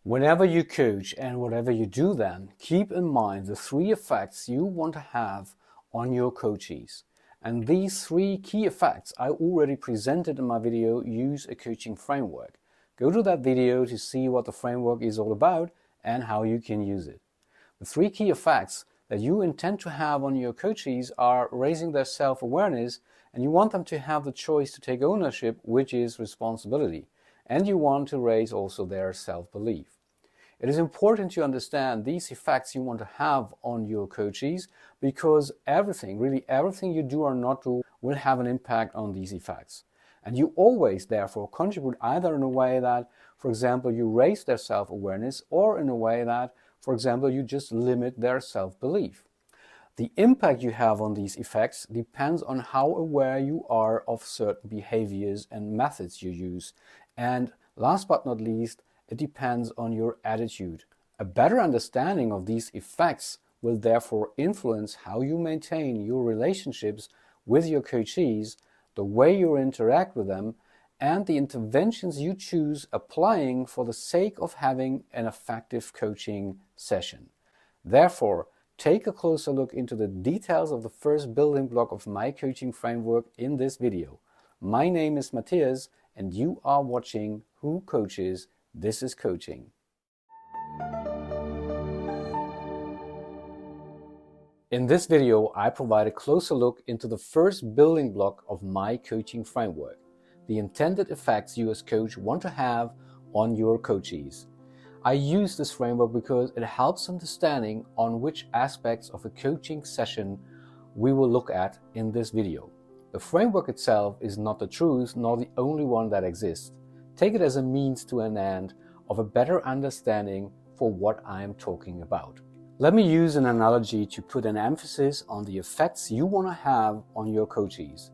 Whenever you coach and whatever you do then, keep in mind the three effects you want to have on your coachees. And these three key effects I already presented in my video, Use a Coaching Framework. Go to that video to see what the framework is all about and how you can use it. The three key effects that you intend to have on your coachees are raising their self-awareness, and you want them to have the choice to take ownership, which is responsibility. And you want to raise also their self-belief. It is important to understand these effects you want to have on your coachees, because everything, really everything you do or not do, will have an impact on these effects. And you always therefore contribute either in a way that, for example, you raise their self-awareness, or in a way that, for example, you just limit their self-belief. The impact you have on these effects depends on how aware you are of certain behaviors and methods you use. And last but not least, it depends on your attitude. A better understanding of these effects will therefore influence how you maintain your relationships with your coachees, the way you interact with them, and the interventions you choose applying for the sake of having an effective coaching session. Therefore, take a closer look into the details of the first building block of my coaching framework in this video. My name is Matthias, and you are watching Who Coaches? This is Coaching. In this video, I provide a closer look into the first building block of my coaching framework, the intended effects you as coach want to have on your coachees. I use this framework because it helps understanding on which aspects of a coaching session we will look at in this video. The framework itself is not the truth nor the only one that exists. Take it as a means to an end of a better understanding for what I am talking about. Let me use an analogy to put an emphasis on the effects you want to have on your coachees.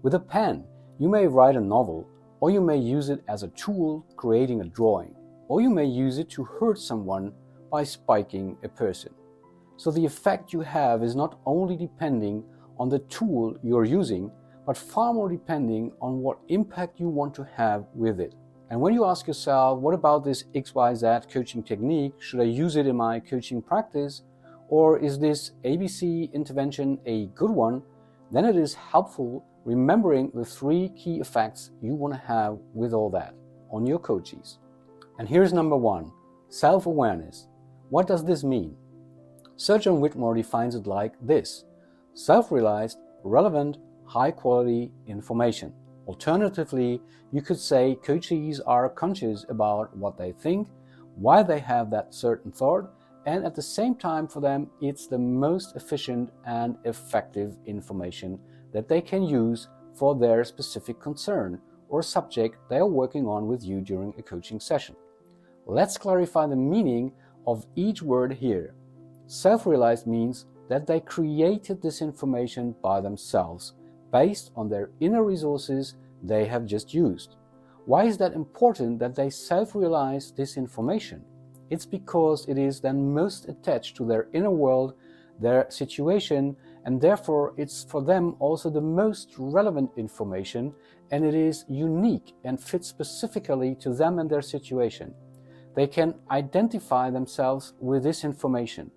With a pen, you may write a novel, or you may use it as a tool creating a drawing, or you may use it to hurt someone by spiking a person. So the effect you have is not only depending on the tool you're using, but far more depending on what impact you want to have with it. And when you ask yourself, what about this XYZ coaching technique? Should I use it in my coaching practice? Or is this ABC intervention a good one? Then it is helpful remembering the three key effects you want to have with all that on your coachees. And here's number one, self-awareness. What does this mean? Sir John Whitmore defines it like this: self-realized, relevant, high-quality information. Alternatively, you could say coachees are conscious about what they think, why they have that certain thought, and at the same time for them it's the most efficient and effective information that they can use for their specific concern or subject they are working on with you during a coaching session. Let's clarify the meaning of each word here. Self-realized means that they created this information by themselves, based on their inner resources they have just used. Why is that important that they self-realize this information? It's because it is then most attached to their inner world, their situation, and therefore it's for them also the most relevant information, and it is unique and fits specifically to them and their situation. They can identify themselves with this information.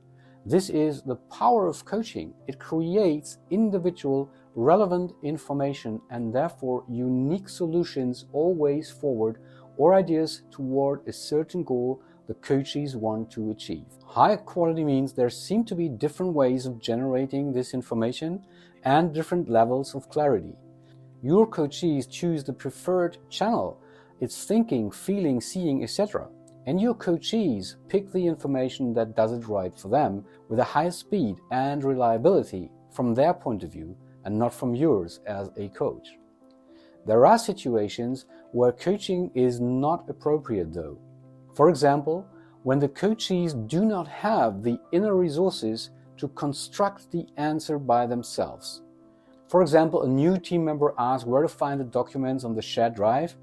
This is the power of coaching. It creates individual, relevant information and therefore unique solutions always forward, or ideas toward a certain goal the coachees want to achieve. High quality means there seem to be different ways of generating this information and different levels of clarity. Your coachees choose the preferred channel, its thinking, feeling, seeing, etc. And your coachees pick the information that does it right for them with the highest speed and reliability from their point of view and not from yours as a coach. There are situations where coaching is not appropriate though. For example, when the coachees do not have the inner resources to construct the answer by themselves. For example, a new team member asks where to find the documents on the shared drive.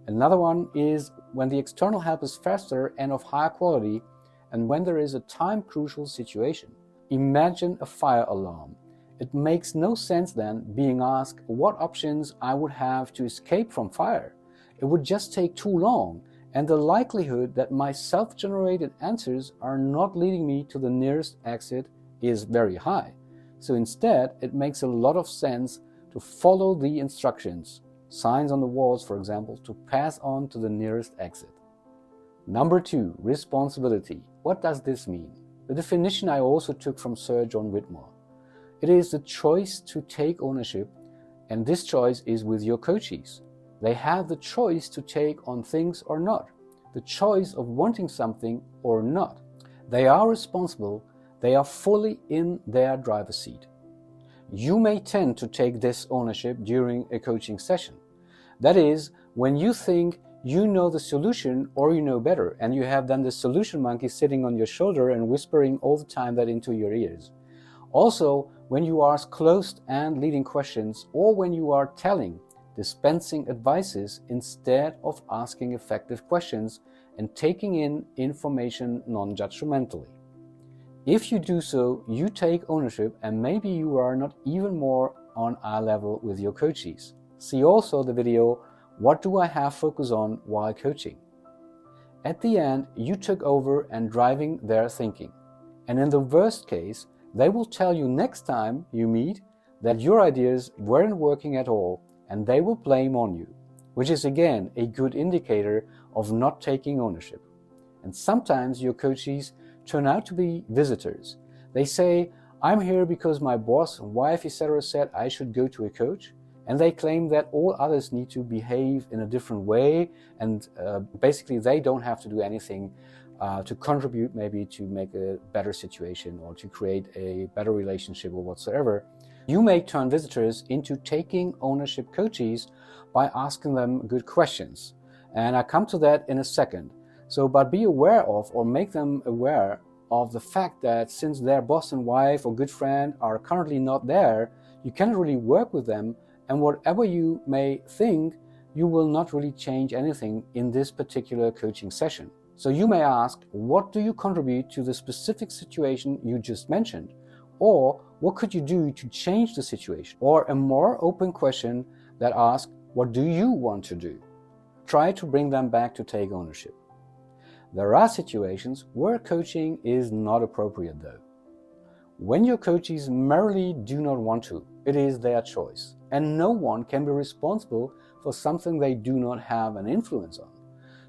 Another one is when the external help is faster and of higher quality, and when there is a time-crucial situation. Imagine a fire alarm. It makes no sense then being asked what options I would have to escape from fire. It would just take too long, and the likelihood that my self-generated answers are not leading me to the nearest exit is very high. So instead, it makes a lot of sense to follow the instructions, signs on the walls for example, to pass on to the nearest exit. Number 2, responsibility. What does this mean? The definition I also took from Sir John Whitmore. It is the choice to take ownership, and this choice is with your coachees. They have the choice to take on things or not, the choice of wanting something or not. They are responsible, they are fully in their driver's seat. You may tend to take this ownership during a coaching session. That is, when you think you know the solution or you know better, and you have then the solution monkey sitting on your shoulder and whispering all the time that into your ears. Also, when you ask closed and leading questions, or when you are dispensing advices instead of asking effective questions and taking in information non-judgmentally. If you do so, you take ownership, and maybe you are not even more on eye level with your coachees. See also the video, What Do I Have Focus On While Coaching? At the end, you took over and driving their thinking. And in the worst case, they will tell you next time you meet that your ideas weren't working at all, and they will blame on you, which is again a good indicator of not taking ownership. And sometimes your coachees turn out to be visitors. They say, I'm here because my boss, wife, etc. said I should go to a coach, and they claim that all others need to behave in a different way, and basically they don't have to do anything to contribute maybe to make a better situation or to create a better relationship or whatsoever. You may turn visitors into taking ownership coachees by asking them good questions. And I come to that in a second. But be aware of, or make them aware of the fact that since their boss and wife or good friend are currently not there, you cannot really work with them, and whatever you may think, you will not really change anything in this particular coaching session. So you may ask, what do you contribute to the specific situation you just mentioned? Or what could you do to change the situation? Or a more open question that asks, what do you want to do? Try to bring them back to take ownership. There are situations where coaching is not appropriate though. When your coachees merely do not want to, it is their choice, and no one can be responsible for something they do not have an influence on.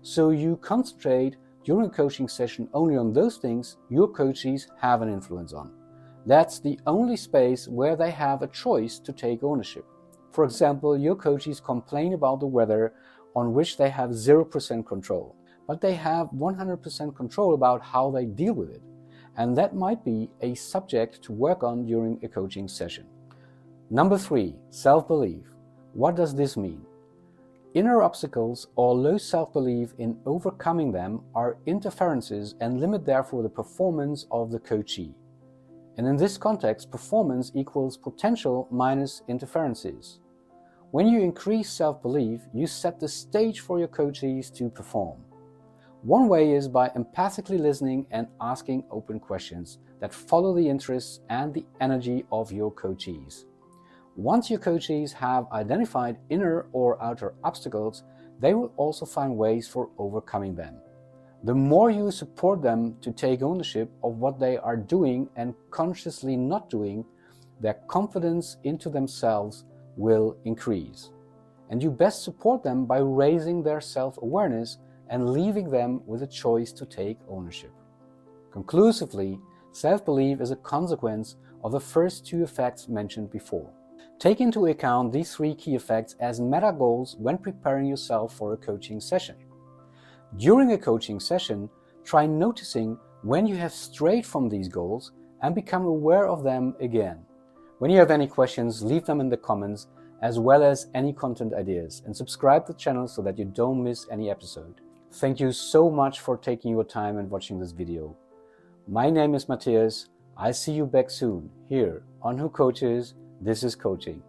So you concentrate during a coaching session only on those things your coachees have an influence on. That's the only space where they have a choice to take ownership. For example, your coachees complain about the weather on which they have 0% control, but they have 100% control about how they deal with it. And that might be a subject to work on during a coaching session. Number 3, self-belief. What does this mean? Inner obstacles or low self-belief in overcoming them are interferences and limit therefore the performance of the coachee. And in this context, performance equals potential minus interferences. When you increase self-belief, you set the stage for your coachees to perform. One way is by empathically listening and asking open questions that follow the interests and the energy of your coachees. Once your coachees have identified inner or outer obstacles, they will also find ways for overcoming them. The more you support them to take ownership of what they are doing and consciously not doing, their confidence into themselves will increase. And you best support them by raising their self-awareness and leaving them with a choice to take ownership. Conclusively, self-belief is a consequence of the first 2 effects mentioned before. Take into account these 3 key effects as meta goals when preparing yourself for a coaching session. During a coaching session, try noticing when you have strayed from these goals and become aware of them again. When you have any questions, leave them in the comments, as well as any content ideas, and subscribe to the channel so that you don't miss any episode. Thank you so much for taking your time and watching this video. My name is Matthias. I see you back soon here on Who Coaches. This is Coaching.